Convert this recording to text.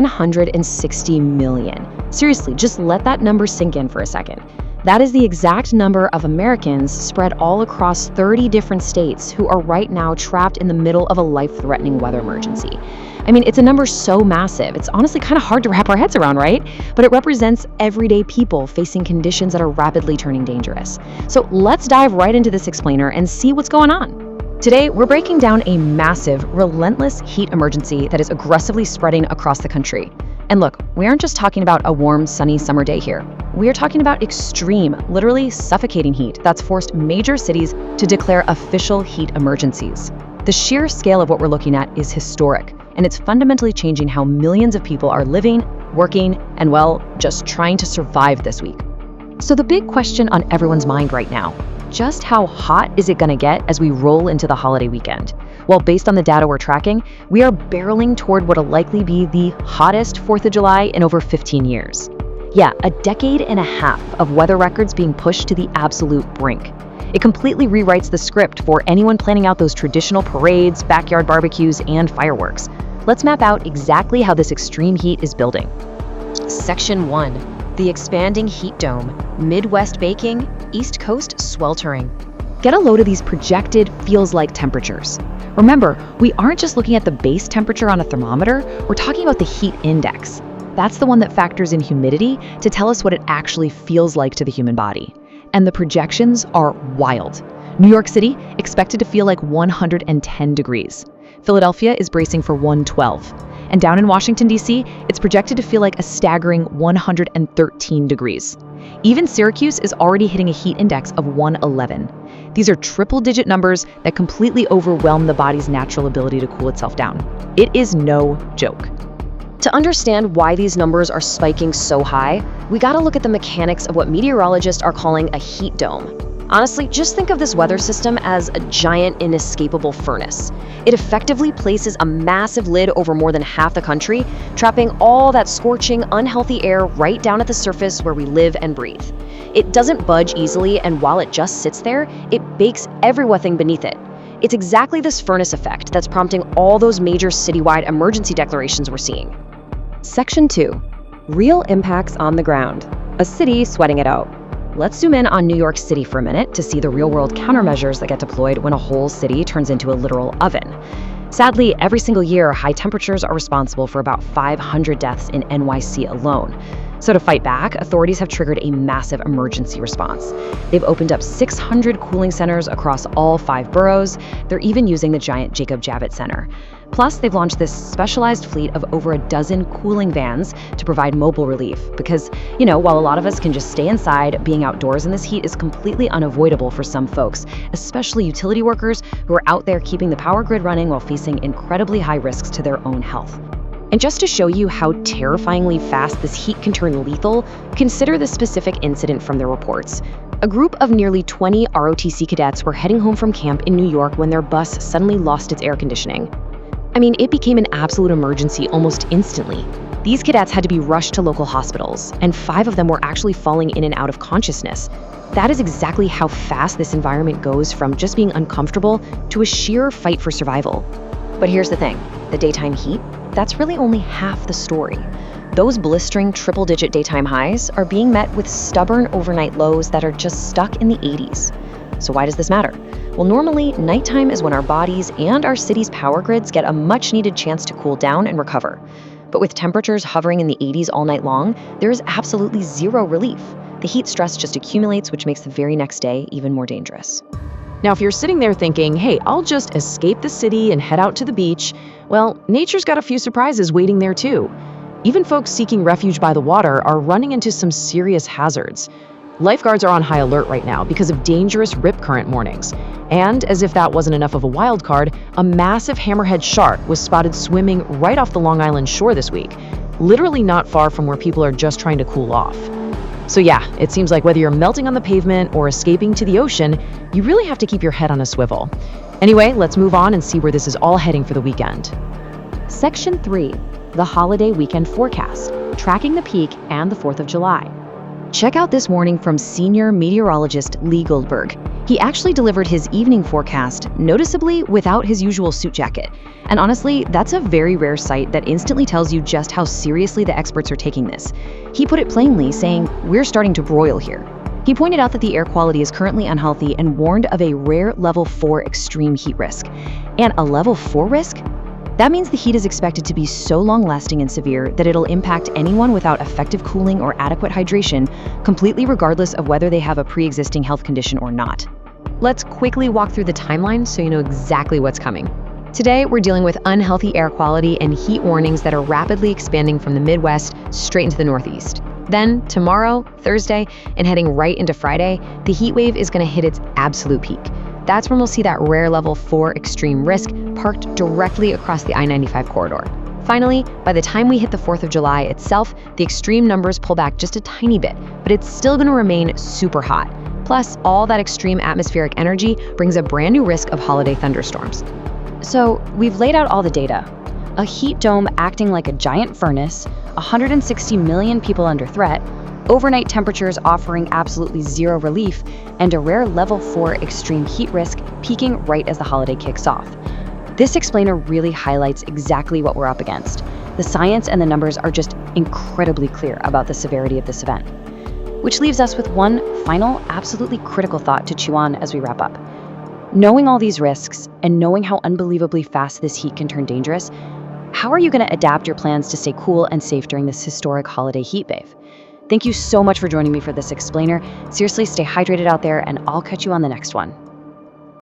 160 million. Seriously, just let that number sink in for a second. That is the exact number of Americans spread all across 30 different states who are right now trapped in the middle of a life-threatening weather emergency. I mean, it's a number so massive, it's honestly kind of hard to wrap our heads around, right? But it represents everyday people facing conditions that are rapidly turning dangerous. So let's dive right into this explainer and see what's going on. Today, we're breaking down a massive, relentless heat emergency that is aggressively spreading across the country. And look, we aren't just talking about a warm, sunny summer day here. We are talking about extreme, literally suffocating heat that's forced major cities to declare official heat emergencies. The sheer scale of what we're looking at is historic, and it's fundamentally changing how millions of people are living, working, and well, just trying to survive this week. So the big question on everyone's mind right now, just how hot is it going to get as we roll into the holiday weekend? Well, based on the data we're tracking, we are barreling toward what'll likely be the hottest 4th of July in over 15 years. Yeah, a decade and a half of weather records being pushed to the absolute brink. It completely rewrites the script for anyone planning out those traditional parades, backyard barbecues, and fireworks. Let's map out exactly how this extreme heat is building. Section 1. The expanding heat dome. Midwest baking, East Coast sweltering. Get a load of these projected feels-like temperatures. Remember, we aren't just looking at the base temperature on a thermometer, we're talking about the heat index. That's the one that factors in humidity to tell us what it actually feels like to the human body. And the projections are wild. New York City expected to feel like 110 degrees. Philadelphia is bracing for 112. And down in Washington, D.C., it's projected to feel like a staggering 113 degrees. Even Syracuse is already hitting a heat index of 111. These are triple-digit numbers that completely overwhelm the body's natural ability to cool itself down. It is no joke. To understand why these numbers are spiking so high, we gotta look at the mechanics of what meteorologists are calling a heat dome. Honestly, just think of this weather system as a giant, inescapable furnace. It effectively places a massive lid over more than half the country, trapping all that scorching, unhealthy air right down at the surface where we live and breathe. It doesn't budge easily, and while it just sits there, it bakes everything beneath it. It's exactly this furnace effect that's prompting all those major citywide emergency declarations we're seeing. Section 2. Real impacts on the ground. A city sweating it out. Let's zoom in on New York City for a minute to see the real-world countermeasures that get deployed when a whole city turns into a literal oven. Sadly, every single year, high temperatures are responsible for about 500 deaths in NYC alone. So to fight back, authorities have triggered a massive emergency response. They've opened up 600 cooling centers across all 5 boroughs. They're even using the giant Jacob Javits Center. Plus, they've launched this specialized fleet of over a dozen cooling vans to provide mobile relief because, while a lot of us can just stay inside, being outdoors in this heat is completely unavoidable for some folks, especially utility workers who are out there keeping the power grid running while facing incredibly high risks to their own health. And just to show you how terrifyingly fast this heat can turn lethal, consider this specific incident from their reports. A group of nearly 20 ROTC cadets were heading home from camp in New York when their bus suddenly lost its air conditioning. It became an absolute emergency almost instantly. These cadets had to be rushed to local hospitals, and 5 of them were actually falling in and out of consciousness. That is exactly how fast this environment goes from just being uncomfortable to a sheer fight for survival. But here's the thing, the daytime heat, that's really only half the story. Those blistering triple-digit daytime highs are being met with stubborn overnight lows that are just stuck in the 80s. So why does this matter? Well, normally, nighttime is when our bodies and our city's power grids get a much-needed chance to cool down and recover. But with temperatures hovering in the 80s all night long, there is absolutely zero relief. The heat stress just accumulates, which makes the very next day even more dangerous. Now, if you're sitting there thinking, hey, I'll just escape the city and head out to the beach, well, nature's got a few surprises waiting there too. Even folks seeking refuge by the water are running into some serious hazards. Lifeguards are on high alert right now because of dangerous rip current warnings. And as if that wasn't enough of a wild card, a massive hammerhead shark was spotted swimming right off the Long Island shore this week, literally not far from where people are just trying to cool off. So yeah, it seems like whether you're melting on the pavement or escaping to the ocean, you really have to keep your head on a swivel. Anyway, let's move on and see where this is all heading for the weekend. Section 3. The holiday weekend forecast, tracking the peak and the 4th of July. Check out this warning from senior meteorologist Lee Goldberg. He actually delivered his evening forecast, noticeably without his usual suit jacket. And honestly, that's a very rare sight that instantly tells you just how seriously the experts are taking this. He put it plainly, saying, "We're starting to broil here." He pointed out that the air quality is currently unhealthy and warned of a rare level 4 extreme heat risk. And a level 4 risk? That means the heat is expected to be so long-lasting and severe that it'll impact anyone without effective cooling or adequate hydration, completely regardless of whether they have a pre-existing health condition or not. Let's quickly walk through the timeline so you know exactly what's coming. Today, we're dealing with unhealthy air quality and heat warnings that are rapidly expanding from the Midwest straight into the Northeast. Then, tomorrow, Thursday, and heading right into Friday, the heat wave is going to hit its absolute peak. That's when we'll see that rare level 4 extreme risk parked directly across the I-95 corridor. Finally, by the time we hit the 4th of July itself, the extreme numbers pull back just a tiny bit, but it's still going to remain super hot. Plus, all that extreme atmospheric energy brings a brand new risk of holiday thunderstorms. So, we've laid out all the data. A heat dome acting like a giant furnace, 160 million people under threat, overnight temperatures offering absolutely zero relief, and a rare level 4 extreme heat risk peaking right as the holiday kicks off. This explainer really highlights exactly what we're up against. The science and the numbers are just incredibly clear about the severity of this event. Which leaves us with one final, absolutely critical thought to chew on as we wrap up. Knowing all these risks and knowing how unbelievably fast this heat can turn dangerous, how are you going to adapt your plans to stay cool and safe during this historic holiday heat wave? Thank you so much for joining me for this explainer. Seriously, stay hydrated out there, and I'll catch you on the next one.